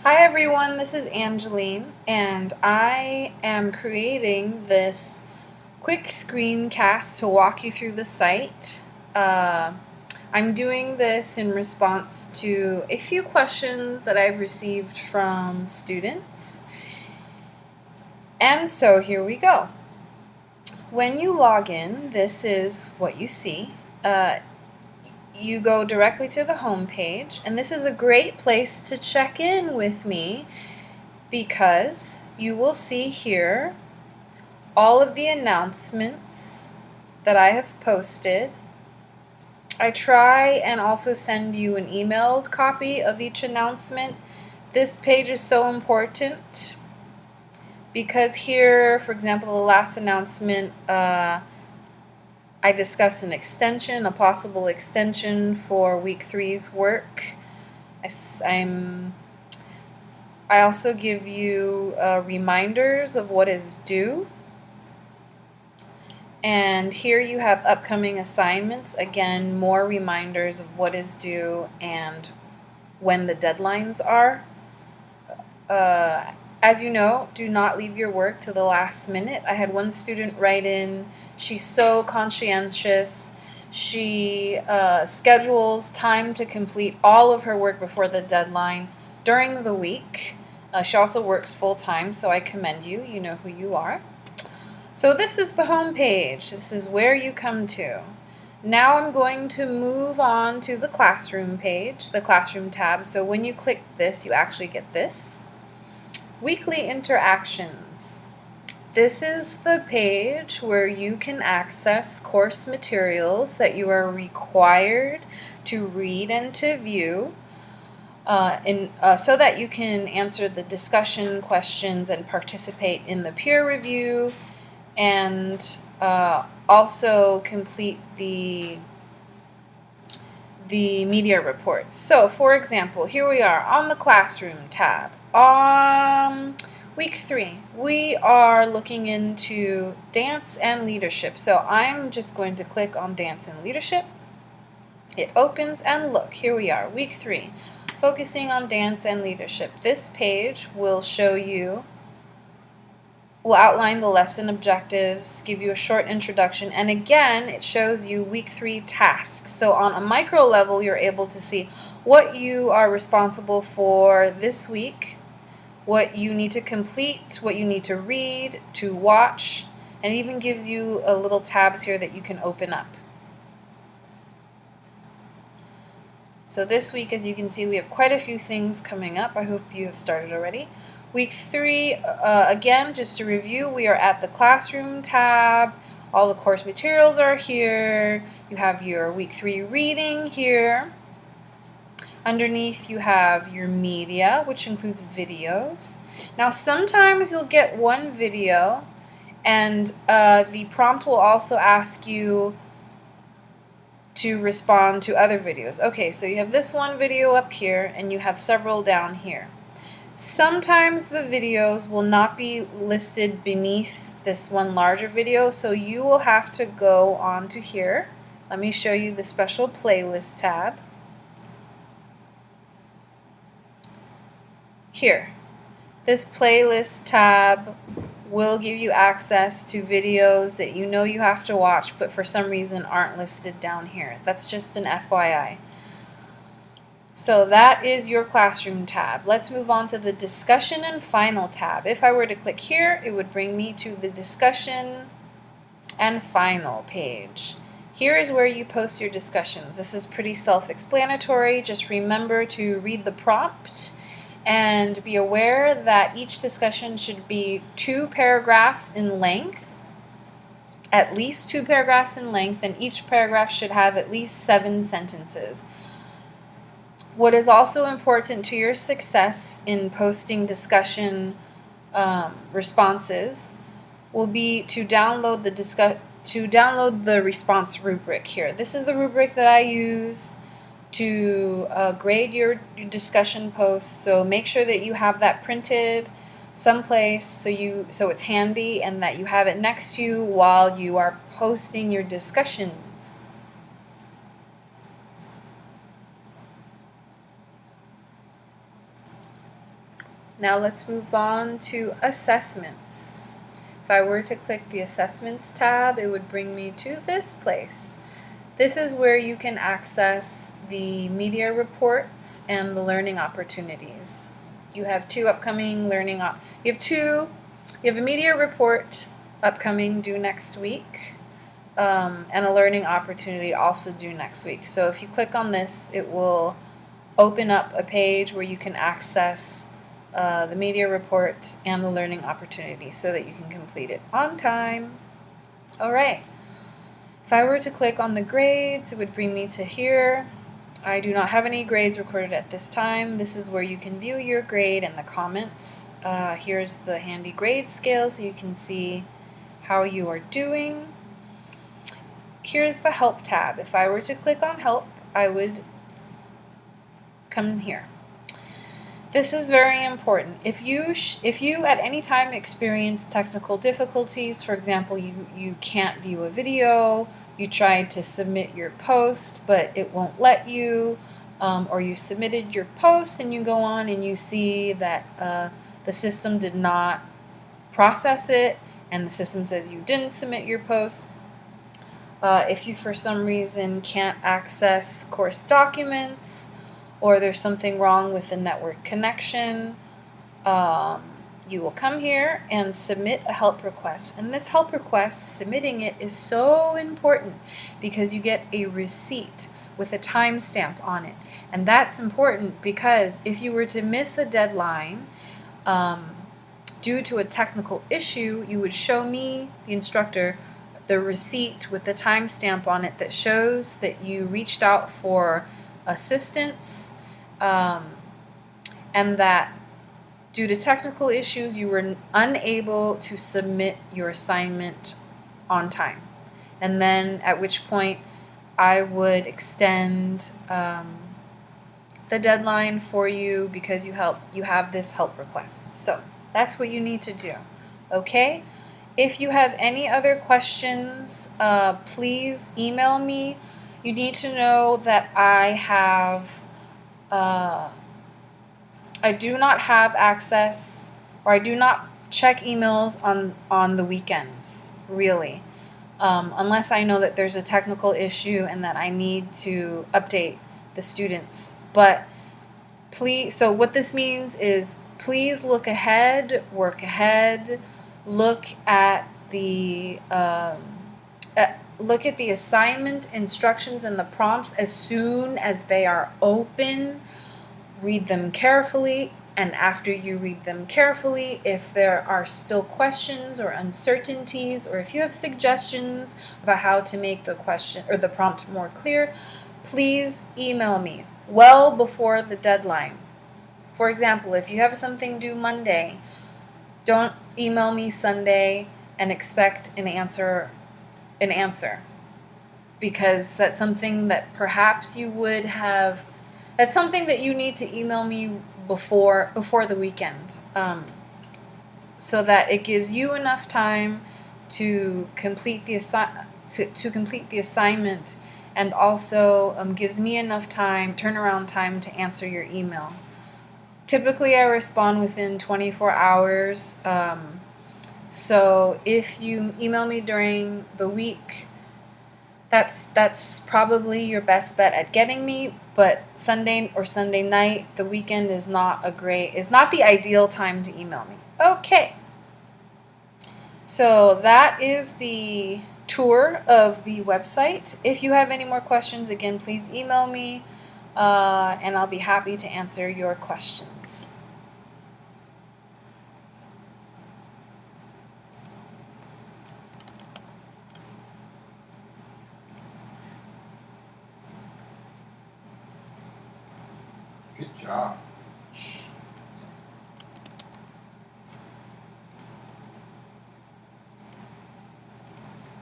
Hi everyone, this is Angeline, and I am creating this quick screencast to walk you through the site. I'm doing this in response to a few questions that I've received from students. And so here we go. When you log in, this is what you see. You go directly to the home page, and this is a great place to check in with me because you will see here all of the announcements that I have posted. I try and also send you an emailed copy of each announcement. This page is so important because here, for example, the last announcement, I discussed an extension, a possible extension for week 3's work. I also give you reminders of what is due. And here you have upcoming assignments. Again, more reminders of what is due and when the deadlines are. As you know, do not leave your work to the last minute. I had one student write in, she's so conscientious. She schedules time to complete all of her work before the deadline during the week. She also works full-time, so I commend you. You know who you are. So this is the home page. This is where you come to. Now I'm going to move on to the classroom page, the classroom tab. So when you click this, you actually get this. Weekly interactions. This is the page where you can access course materials that you are required to read and to view so that you can answer the discussion questions and participate in the peer review and also complete the media reports. So, for example, here we are on the classroom tab. Week 3, we are looking into dance and leadership. So I'm just going to click on dance and leadership. It opens and look, here we are, week 3, focusing on dance and leadership. This page will show you, will outline the lesson objectives, give you a short introduction, and again, it shows you week 3 tasks. So on a micro level, you're able to see what you are responsible for this week, what you need to complete, what you need to read, to watch, and it even gives you a little tabs here that you can open up. So this week, as you can see, we have quite a few things coming up. I hope you have started already. Week 3, again, just to review, we are at the classroom tab. All the course materials are here. You have your week 3 reading here. Underneath you have your media, which includes videos. Now sometimes you'll get one video and the prompt will also ask you to respond to other videos. Okay, so you have this one video up here and you have several down here. Sometimes the videos will not be listed beneath this one larger video, so you will have to go on to here. Let me show you the special playlist tab. Here, this playlist tab will give you access to videos that you know you have to watch but for some reason aren't listed down here. That's just an FYI. So that is your classroom tab. Let's move on to the discussion and final tab. If I were to click here, it would bring me to the discussion and final page. Here is where you post your discussions. This is pretty self-explanatory. Just remember to read the prompt and be aware that each discussion should be 2 paragraphs in length, at least 2 paragraphs in length, and each paragraph should have at least 7 sentences. What is also important to your success in posting discussion responses will be to download the response rubric here. This is the rubric that I use to grade your discussion posts, so make sure that you have that printed someplace so it's handy and that you have it next to you while you are posting your discussions. Now let's move on to assessments. If I were to click the assessments tab, it would bring me to this place. This is where you can access the media reports and the learning opportunities. You have two upcoming learning you have a media report upcoming due next week, and a learning opportunity also due next week. So if you click on this, it will open up a page where you can access the media report and the learning opportunity so that you can complete it on time. All right. If I were to click on the grades, it would bring me to here. I do not have any grades recorded at this time. This is where you can view your grade in the comments. Here's the handy grade scale so you can see how you are doing. Here's the help tab. If I were to click on help, I would come here. This is very important. If you at any time experience technical difficulties, for example, you can't view a video, you tried to submit your post but it won't let you, or you submitted your post and you go on and you see that the system did not process it and the system says you didn't submit your post. If you for some reason can't access course documents, or there's something wrong with the network connection, you will come here and submit a help request. And this help request, submitting it is so important because you get a receipt with a timestamp on it. And that's important because if you were to miss a deadline due to a technical issue, you would show me, the instructor, the receipt with the timestamp on it that shows that you reached out for assistance, and that due to technical issues you were unable to submit your assignment on time. And then at which point I would extend the deadline for you because you have this help request. So that's what you need to do. Okay? If you have any other questions, please email me. You need to know that I do not have access, or I do not check emails on the weekends, really, unless I know that there's a technical issue and that I need to update the students. But please, so what this means is please look ahead, work ahead, look at the assignment instructions and the prompts as soon as they are open. Read them carefully, and after you read them carefully, if there are still questions or uncertainties, or if you have suggestions about how to make the question or the prompt more clear, please email me well before the deadline. For example, if you have something due Monday, don't email me Sunday and expect an answer, because that's something that perhaps you would have. That's something that you need to email me before the weekend, so that it gives you enough time to complete the assignment, and also gives me enough time, turnaround time, to answer your email. Typically, I respond within 24 hours. So if you email me during the week, that's probably your best bet at getting me. But Sunday or Sunday night, the weekend is not the ideal time to email me. Okay. So that is the tour of the website. If you have any more questions, again, please email me, and I'll be happy to answer your questions. Good job.